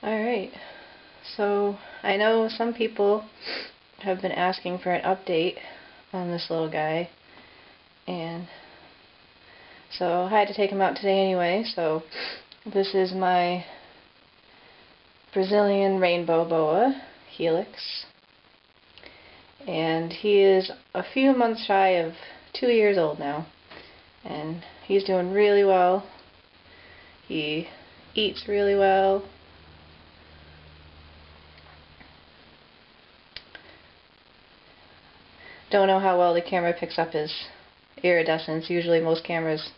Alright, so I know some people have been asking for an update on this little guy, and so I had to take him out today anyway. So this is my Brazilian rainbow boa, Helix, and he is a few months shy of 2 years old now, and he's doing really well. He eats really well. Don't know how well the camera picks up his iridescence. Usually most cameras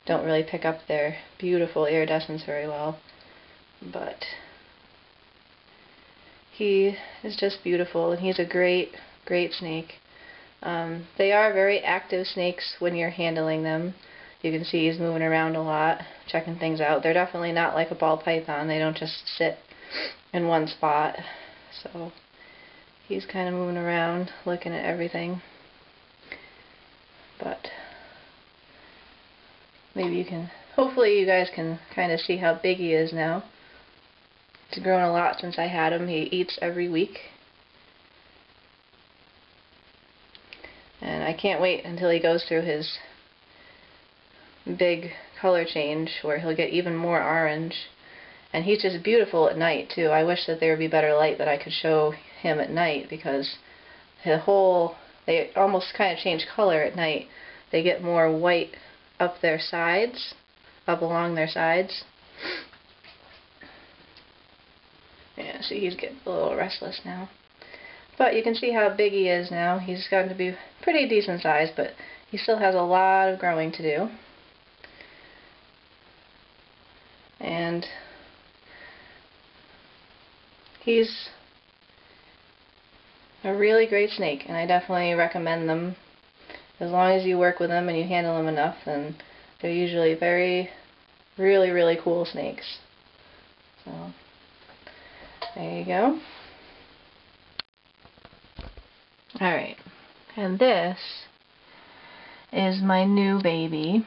don't really pick up their beautiful iridescence very well, but he is just beautiful, and he's a great snake. They are very active snakes when you're handling them. You can see he's moving around a lot, checking things out. They're definitely not like a ball python. They don't just sit in one spot. So he's kind of moving around, looking at everything. But maybe you can, hopefully you guys can kind of see how big he is now. He's grown a lot since I had him. He eats every week. And I can't wait until he goes through his big color change where he'll get even more orange. And he's just beautiful at night too. I wish that there would be better light that I could show him at night, because they almost kind of change color at night. They get more white up their sides, up along their sides. Yeah, see, he's getting a little restless now. But you can see how big he is now. He's gotten to be pretty decent size, but he still has a lot of growing to do. And he's a really great snake, and I definitely recommend them. As long as you work with them and you handle them enough, then they're usually really cool snakes. So there you go. Alright, and this is my new baby.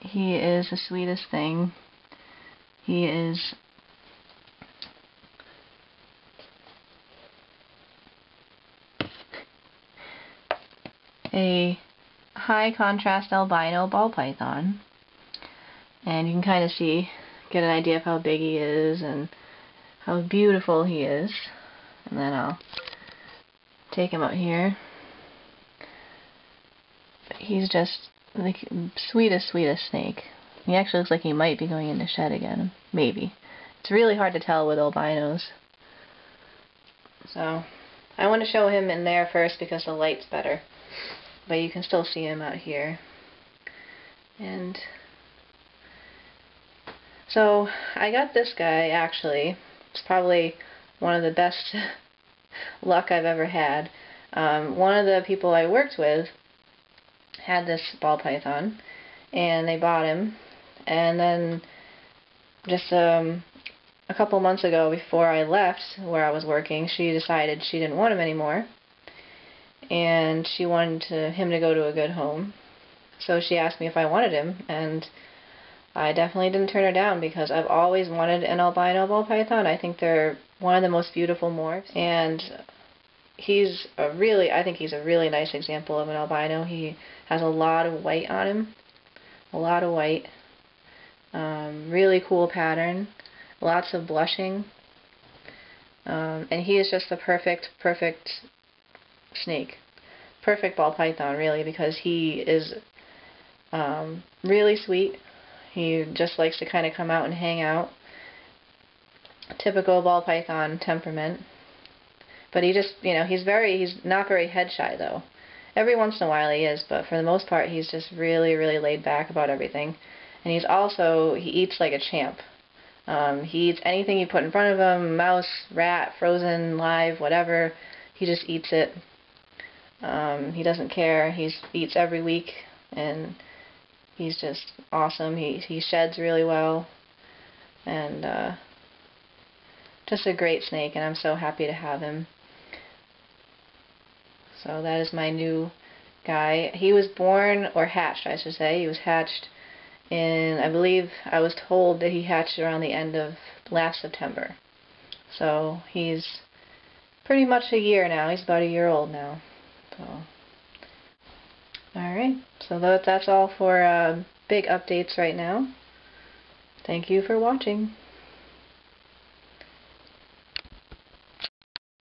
He is the sweetest thing. He is a high contrast albino ball python, and you can kind of get an idea of how big he is and how beautiful he is. And then I'll take him out here. He's just the sweetest snake. He actually looks like he might be going into shed again. Maybe. It's really hard to tell with albinos. So I want to show him in there first because the light's better. But you can still see him out here. And so I got this guy, actually. It's probably one of the best luck I've ever had. One of the people I worked with had this ball python, and they bought him. And then just a couple months ago, before I left where I was working, she decided she didn't want him anymore, and she wanted him to go to a good home. So she asked me if I wanted him, and I definitely didn't turn her down, because I've always wanted an albino ball python. I think they're one of the most beautiful morphs, and I think he's a really nice example of an albino. He has a lot of white on him, a lot of white. Really cool pattern, lots of blushing, and he is just the perfect snake, perfect ball python, really, because he is really sweet. He just likes to kind of come out and hang out. Typical ball python temperament, but he just, he's not very head shy though. Every once in a while he is, but for the most part he's just really laid back about everything. And he eats like a champ. He eats anything you put in front of him, mouse, rat, frozen, live, whatever. He just eats it. He doesn't care. He eats every week, and he's just awesome. He sheds really well, and just a great snake, and I'm so happy to have him. So that is my new guy. He was born, or hatched I should say. He was hatched I believe I was told that he hatched around the end of last September. So he's pretty much a year now. He's about a year old now. So, alright, so that's all for big updates right now. Thank you for watching.